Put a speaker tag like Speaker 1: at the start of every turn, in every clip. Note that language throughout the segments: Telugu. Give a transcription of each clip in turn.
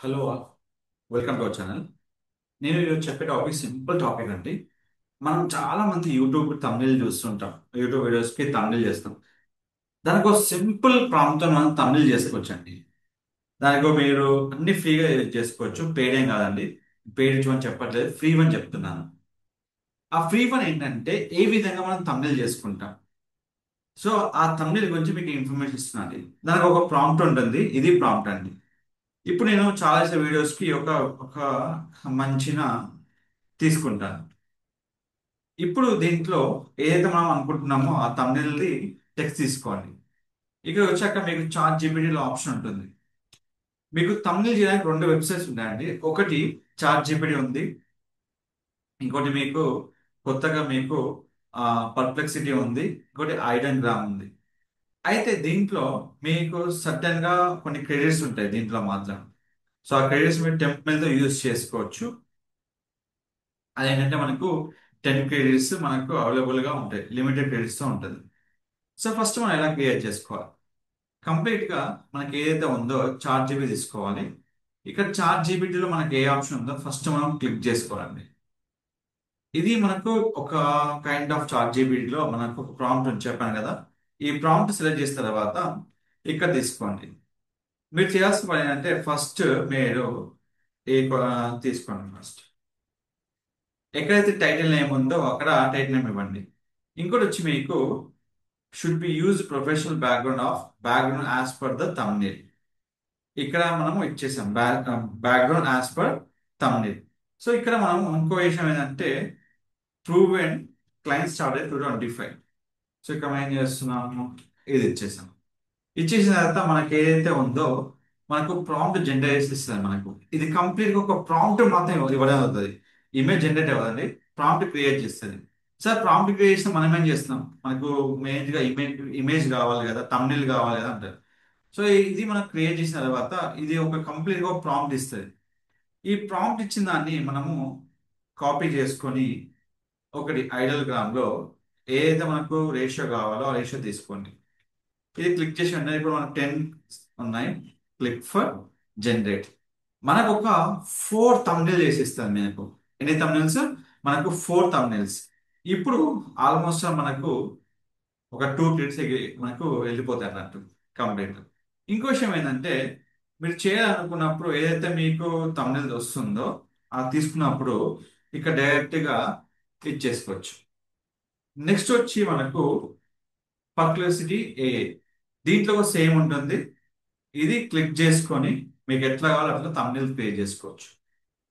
Speaker 1: Hello, welcome to our channel. నేను ఈరోజు చెప్పే టాపిక్ సింపుల్ టాపిక్ అండి. మనం చాలా మంది యూట్యూబ్ తమిళ చూస్తుంటాం. యూట్యూబ్ వీడియోస్కి తమిళ చేస్తాం. దానికి ఒక సింపుల్ ప్రాంతం మనం తమిళ చేసుకోవచ్చు అండి. దానికి మీరు అన్ని ఫ్రీగా చేసుకోవచ్చు. పెయిడ్ ఏం కాదండి. పెయిడ్ అని చెప్పట్లేదు, ఫ్రీ అని చెప్తున్నాను. ఆ ఫ్రీ వన్ ఏంటంటే ఏ విధంగా మనం తమిళ చేసుకుంటాం. సో ఆ తమిళ గురించి మీకు ఇన్ఫర్మేషన్ ఇస్తున్నాను. దానికి ఒక ప్రాంప్ట్ ఉంటుంది. ఇది ప్రాంప్ట్ అండి. ఇప్పుడు నేను చాలా వీడియోస్కి ఒక ఒక మంచిన తీసుకుంటాను. ఇప్పుడు దీంట్లో ఏదైతే మనం అనుకుంటున్నామో ఆ thumbnail టెక్స్ట్ తీసుకోండి. ఇక్కడ వచ్చాక మీకు చాట్ జీపీటీలో ఆప్షన్ ఉంటుంది. మీకు thumbnail చేయడానికి రెండు వెబ్సైట్స్ ఉన్నాయండి. ఒకటి చాట్ జీపీటీ ఉంది. ఇంకోటి మీకు కొత్తగా మీకు పర్ప్లెక్సిటీ ఉంది. ఇంకోటి ఐడన్ గ్రామ్ ఉంది. అయితే దీంట్లో మీకు సర్టెన్ గా కొన్ని క్రెడిట్స్ ఉంటాయి దీంట్లో మాత్రం. సో ఆ క్రెడిట్స్ మీరు టెంప్లెట్ యూజ్ చేసుకోవచ్చు. అదేంటంటే మనకు 10 క్రెడిట్స్ మనకు అవైలబుల్ గా ఉంటాయి. లిమిటెడ్ క్రెడిట్స్ తో ఉంటుంది. సో ఫస్ట్ మనం ఎలా క్రియేట్ చేసుకోవాలి. కంప్లీట్ గా మనకి ఏదైతే ఉందో చార్ట్ జీబీ తీసుకోవాలి. ఇక్కడ చార్ట్ జీబీటీలో మనకి ఏ ఆప్షన్ ఉందో ఫస్ట్ మనం క్లిక్ చేసుకోవాలండి. ఇది మనకు ఒక కైండ్ ఆఫ్ చార్ట్ జీబీటీలో మనకు ఒక ప్రాంప్ట్ అని చెప్పాను కదా. ఈ ప్రాంప్ట్ సెలెక్ట్ చేసిన తర్వాత ఇక్కడ తీసుకోండి. మీరు చేయాల్సిన పని ఏంటంటే ఫస్ట్ మీరు ఈ తీసుకోండి. ఫస్ట్ ఎక్కడైతే టైటిల్ నేమ్ ఉందో అక్కడ టైటిల్ నేమ్ ఇవ్వండి. ఇంకోటి వచ్చి మీకు should be use professional background as per the thumbnail. ఇక్కడ మనము ఇచ్చేసాం background as per thumbnail. So ఇక్కడ మనం ఇంకో విషయం ఏంటంటే prove and client started 2025. So ఇక్కడ మనం ఏం చేస్తున్నాము, ఇది ఇచ్చేసాం. ఇచ్చేసిన తర్వాత మనకి ఏదైతే ఉందో మనకు ప్రాంప్ట్ జనరేట్ చేసి ఇస్తుంది. మనకు ఇది కంప్లీట్ గా ఒక ప్రాంప్ట్ మాత్రం ఇవ్వడం అవుతుంది. ఇమేజ్ జనరేట్ అవ్వదండి, ప్రాంప్ట్ క్రియేట్ చేస్తుంది. సార్ ప్రాంప్ట్ క్రియేట్ చేస్తే మనం ఏం చేస్తున్నాం, మనకు మెయిన్ గా ఇమేజ్ కావాలి కదా, thumbnail కావాలి కదా అంటారు. సో ఇది మనం క్రియేట్ చేసిన తర్వాత ఇది ఒక కంప్లీట్ గా ప్రాంప్ట్ ఇస్తుంది. ఈ ప్రాంప్ట్ ఇచ్చిన దాన్ని మనము కాపీ చేసుకొని ఒకటి ఐడల్ గ్రామ్ లో ఏదైతే మనకు రేషియో కావాలో ఆ రేషియో తీసుకోండి. ఇది క్లిక్ చేసి వెంటనే ఇప్పుడు మనకు 10 ఉన్నాయి. Click for generate. మనకు ఒక 4 thumbnail చేసి ఇస్తుంది. మనకు ఎన్ని thumbnails? మనకు 4 thumbnails. ఇప్పుడు ఆల్మోస్ట్ మనకు ఒక 2 క్లిక్స్ మనకు వెళ్ళిపోతాయి అన్నట్టు కంప్లీట్. ఇంకో విషయం ఏంటంటే మీరు చేయాలనుకున్నప్పుడు ఏదైతే మీకు thumbnail వస్తుందో అది తీసుకున్నప్పుడు ఇక్కడ డైరెక్ట్ గా క్లిక్ చేసుకోవచ్చు. నెక్స్ట్ వచ్చి మనకు పర్ప్లెక్సిటీ ఏఐ. దీంట్లో సేమ్ ఉంటుంది. ఇది క్లిక్ చేసుకొని మీకు ఎట్లా కావాలో అట్లా thumbnail క్రియేట్ చేసుకోవచ్చు.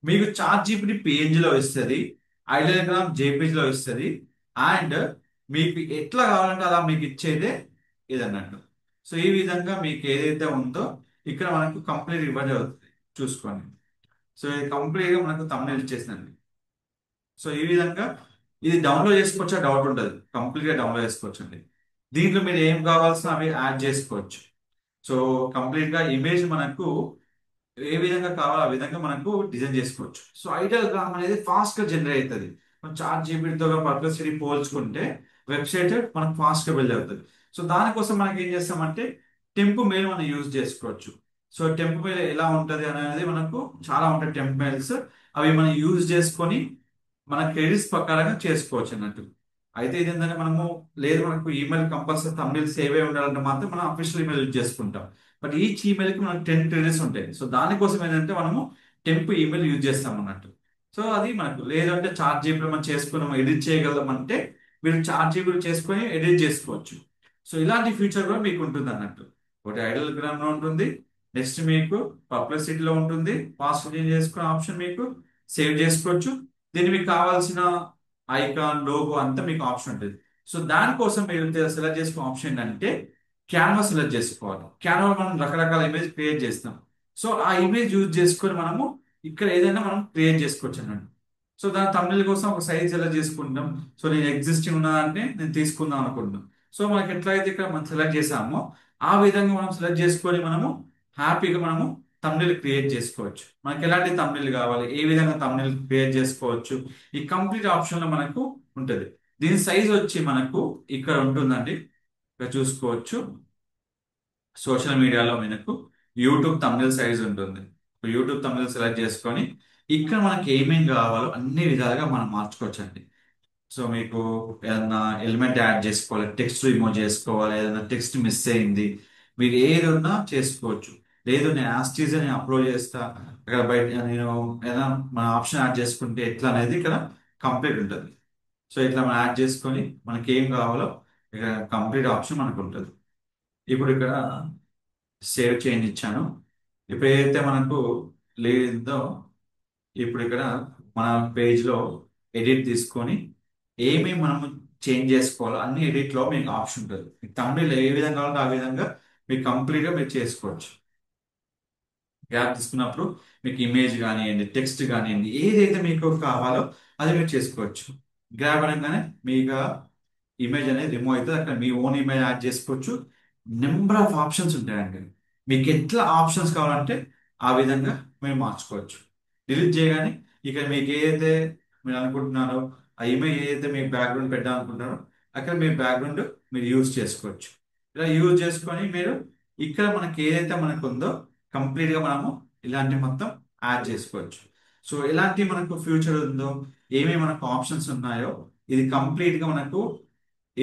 Speaker 1: మీకు చాట్ జీపీటీ పేజ్ లో ఇస్తుంది, ఐడియోగ్రామ్ జేపీజీ లో ఇస్తుంది. అండ్ మీకు ఎట్లా కావాలంటే అలా మీకు ఇచ్చేదే ఇది అన్నట్టు. సో ఈ విధంగా మీకు ఏదైతే ఉందో ఇక్కడ మనకు కంప్లీట్ ఇవ్వడం అవుతుంది. చూసుకోండి. సో ఇది కంప్లీట్ గా మనకు thumbnail ఇచ్చేసిందండి. సో ఈ విధంగా ఇది డౌన్లోడ్ చేసుకోవచ్చా డౌట్ ఉంటుంది. కంప్లీట్ గా డౌన్లోడ్ చేసుకోవచ్చు అండి. దీంట్లో మీరు ఏం కావాల్సిన అవి యాడ్ చేసుకోవచ్చు. సో కంప్లీట్ గా ఇమేజ్ మనకు ఏ విధంగా కావాలో ఆ విధంగా మనకు డిజైన్ చేసుకోవచ్చు. సో ఐడియల్ గ్రామ్ అనేది ఫాస్ట్ గా జనరేట్ అవుతుంది. చార్ట్ జీపీటీతో పర్ప్లెక్సిటీ పోల్చుకుంటే వెబ్సైట్ మనకు ఫాస్ట్ గా బిల్డ్ అవుతుంది. సో దానికోసం మనకి ఏం చేస్తామంటే టెంప్ మెయిల్ మనం యూజ్ చేసుకోవచ్చు. సో టెంప్ మెయిల్ ఎలా ఉంటది అనేది మనకు చాలా ఉంటాయి టెంప్ మెయిల్స్. అవి మనం యూజ్ చేసుకొని మన క్రెడిట్స్ ప్రకారంగా చేసుకోవచ్చు అన్నట్టు. అయితే ఇది ఏంటంటే మనము లేదు మనకు ఈమెయిల్ కంపల్సరీ thumbnail సేవ్ అయి ఉండాలంటే మాత్రం మనం అఫీషియల్ ఈమెయిల్ యూజ్ చేసుకుంటాం. బట్ ఈచ్ ఈమెయిల్ కి మనకు 10 క్రెడిట్స్ ఉంటాయి. సో దానికోసం ఏంటంటే మనము టెంప్ ఈమెయిల్ యూజ్ చేస్తాం అన్నట్టు. సో అది మనకు లేదంటే చార్ట్ జీపీలో మనం చేసుకుని ఎడిట్ చేయగలం అంటే మీరు చార్ట్ జీపీలో చేసుకొని ఎడిట్ చేసుకోవచ్చు. సో ఇలాంటి ఫీచర్ కూడా మీకు ఉంటుంది అన్నట్టు. ఒకటి ఐడల్ గ్రామ్ లో ఉంటుంది. నెక్స్ట్ మీకు పర్ప్లెక్సిటీలో ఉంటుంది. పాస్వర్డ్ చేంజ్ చేసుకునే ఆప్షన్ మీకు సేవ్ చేసుకోవచ్చు. దీన్ని మీకు కావాల్సిన ఐకాన్ లోగో అంతా మీకు ఆప్షన్ ఉంటుంది. సో దానికోసం మీరు సెలెక్ట్ చేసుకునే ఆప్షన్ ఏంటంటే క్యాన్వా సెలెక్ట్ చేసుకోవాలి. క్యాన్వా మనం రకరకాల ఇమేజ్ క్రియేట్ చేస్తాం. సో ఆ ఇమేజ్ యూజ్ చేసుకొని మనము ఇక్కడ ఏదైనా మనం క్రియేట్ చేసుకోవచ్చు అన్నట్టు. సో దాని thumbnail కోసం ఒక సైజ్ సెలెక్ట్ చేసుకుంటాం. సో నేను ఎగ్జిస్టింగ్ ఉన్నదాన్ని నేను తీసుకుందాం అనుకుంటున్నాను. సో మనకి ఎట్లయితే ఇక్కడ మనం సెలెక్ట్ చేసామో ఆ విధంగా మనం సెలెక్ట్ చేసుకొని మనము హ్యాపీగా మనము thumbnail క్రియేట్ చేసుకోవచ్చు. మనకి ఎలాంటి thumbnail కావాలి, ఏ విధంగా thumbnail క్రియేట్ చేసుకోవచ్చు, ఈ కంప్లీట్ ఆప్షన్ లో మనకు ఉంటుంది. దీని సైజ్ వచ్చి మనకు ఇక్కడ ఉంటుందండి. ఇక్కడ చూసుకోవచ్చు. సోషల్ మీడియాలో మనకు యూట్యూబ్ thumbnail సైజ్ ఉంటుంది. యూట్యూబ్ తమిళ సెలెక్ట్ చేసుకొని ఇక్కడ మనకి ఏమేం కావాలో అన్ని విధాలుగా మనం మార్చుకోవచ్చండి. సో మీకు ఏదన్నా ఎలిమెంట్ యాడ్ చేసుకోవాలి, టెక్స్ట్ రిమూవ్ చేసుకోవాలి, ఏదైనా టెక్స్ట్ మిస్ అయింది, మీరు ఏది ఉన్నా చేసుకోవచ్చు. లేదు నేను యాస్టీజ్ అని అప్లోడ్ చేస్తా, అక్కడ బయట నేను ఏదైనా మన ఆప్షన్ యాడ్ చేసుకుంటే ఎట్లా అనేది ఇక్కడ కంప్లీట్ ఉంటుంది. సో ఇట్లా మనం యాడ్ చేసుకొని మనకి ఏం కావాలో ఇక్కడ కంప్లీట్ ఆప్షన్ మనకు ఉంటుంది. ఇప్పుడు ఇక్కడ సేవ్ చేంజ్ ఇచ్చాను. ఇప్పుడు ఏదైతే మనకు లేదో ఇప్పుడు ఇక్కడ మన పేజ్ లో ఎడిట్ తీసుకొని ఏమేమి మనం చేంజ్ చేసుకోవాలో అన్ని ఎడిట్ లో మీకు ఆప్షన్ ఉంటుంది. మీకు తమిళ ఏ విధంగా కావాలంటే ఆ విధంగా మీకు కంప్లీట్ గా మీరు చేసుకోవచ్చు. గ్యాప్ తీసుకున్నప్పుడు మీకు ఇమేజ్ కానివ్వండి, టెక్స్ట్ కానివ్వండి, ఏదైతే మీకు కావాలో అది మీరు చేసుకోవచ్చు. గ్యాప్ అనగానే మీకు ఇమేజ్ అనేది రిమూవ్ అవుతుంది. అక్కడ మీ ఓన్ ఇమేజ్ యాడ్ చేసుకోవచ్చు. నెంబర్ ఆఫ్ ఆప్షన్స్ ఉంటాయండి. మీకు ఎట్లా ఆప్షన్స్ కావాలంటే ఆ విధంగా మీరు మార్చుకోవచ్చు. డిలీట్ చేయగానే ఇక మీకు ఏదైతే మీరు అనుకుంటున్నారో ఆ ఇమేజ్ ఏదైతే మీకు బ్యాక్గ్రౌండ్ పెట్టాలనుకుంటున్నారో అక్కడ మీ బ్యాక్గ్రౌండ్ మీరు యూజ్ చేసుకోవచ్చు. ఇలా యూజ్ చేసుకొని మీరు ఇక్కడ మనకి ఏదైతే మనకు ఉందో కంప్లీట్ గా మనము ఇలాంటి మొత్తం యాడ్ చేసుకోవచ్చు. సో ఎలాంటి మనకు ఫ్యూచర్ ఉందో, ఏమేమి మనకు ఆప్షన్స్ ఉన్నాయో ఇది కంప్లీట్ గా మనకు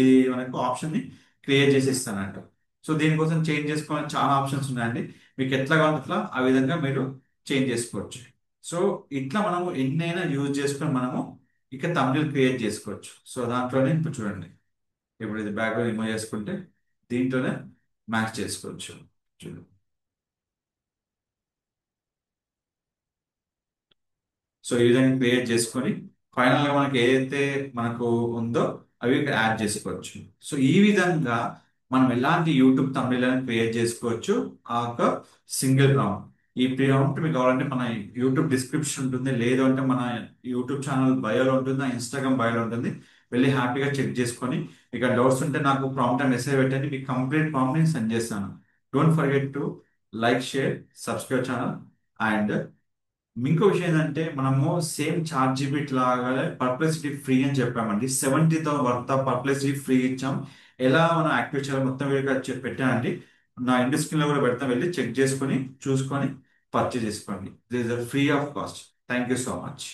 Speaker 1: ఇది మనకు ఆప్షన్ ని క్రియేట్ చేసి ఇస్తానంట. సో దీనికోసం చేంజ్ చేసుకోవాలని చాలా ఆప్షన్స్ ఉన్నాయండి. మీకు ఎట్లా కావాలో అట్లా ఆ విధంగా మీరు చేంజ్ చేసుకోవచ్చు. సో ఇట్లా మనము ఎన్నైనా యూజ్ చేసుకొని మనము ఇక thumbnail క్రియేట్ చేసుకోవచ్చు. సో దాంట్లోనే ఇప్పుడు చూడండి, ఇప్పుడు ఇది బ్యాక్గ్రౌండ్ రిమూవ్ చేసుకుంటే దీంట్లోనే మ్యాచ్ చేసుకోవచ్చు. చూడండి. సో ఈ విధంగా క్రియేట్ చేసుకొని ఫైనల్ గా మనకి ఏదైతే మనకు ఉందో అవి ఇక్కడ యాడ్ చేసుకోవచ్చు. సో ఈ విధంగా మనం ఎలాంటి యూట్యూబ్ తమిళని క్రియేట్ చేసుకోవచ్చు ఆ ఒక సింగిల్ ప్రాంప్ట్. ఈ ప్రాంప్ట్ మీకు కావాలంటే మన యూట్యూబ్ డిస్క్రిప్షన్ ఉంటుంది, లేదు అంటే మన యూట్యూబ్ ఛానల్ బయోలో ఉంటుంది, నా ఇన్స్టాగ్రామ్ బయోలో ఉంటుంది. వెళ్ళి హ్యాపీగా చెక్ చేసుకొని మీకు డౌట్స్ ఉంటే నాకు ప్రాంప్ట్ అని మెసేజ్ పెట్టండి, మీకు కంప్లీట్ ప్రాంప్ట్ నేను సెండ్ చేస్తాను. Don't forget to like, share, subscribe channel. And ఇంకో విషయం ఏంటంటే మనము సేమ్ చార్ట్ జీపీటీ లాగానే పర్ప్లెక్సిటీ ఫ్రీ అని చెప్పామండి. 70తో వర్త్ ఆఫ్ పర్ప్లెక్సిటీ ఫ్రీ ఇచ్చాం. ఎలా మనం యాక్టివ్ చేయాలో మొత్తం వీడియో పెట్టానండి. నా ఇంటి స్క్రీన్ లో కూడా పెడతాం, వెళ్ళి చెక్ చేసుకొని చూసుకొని పర్చేజ్ చేసుకోండి. This is free of cost. Thank you so much.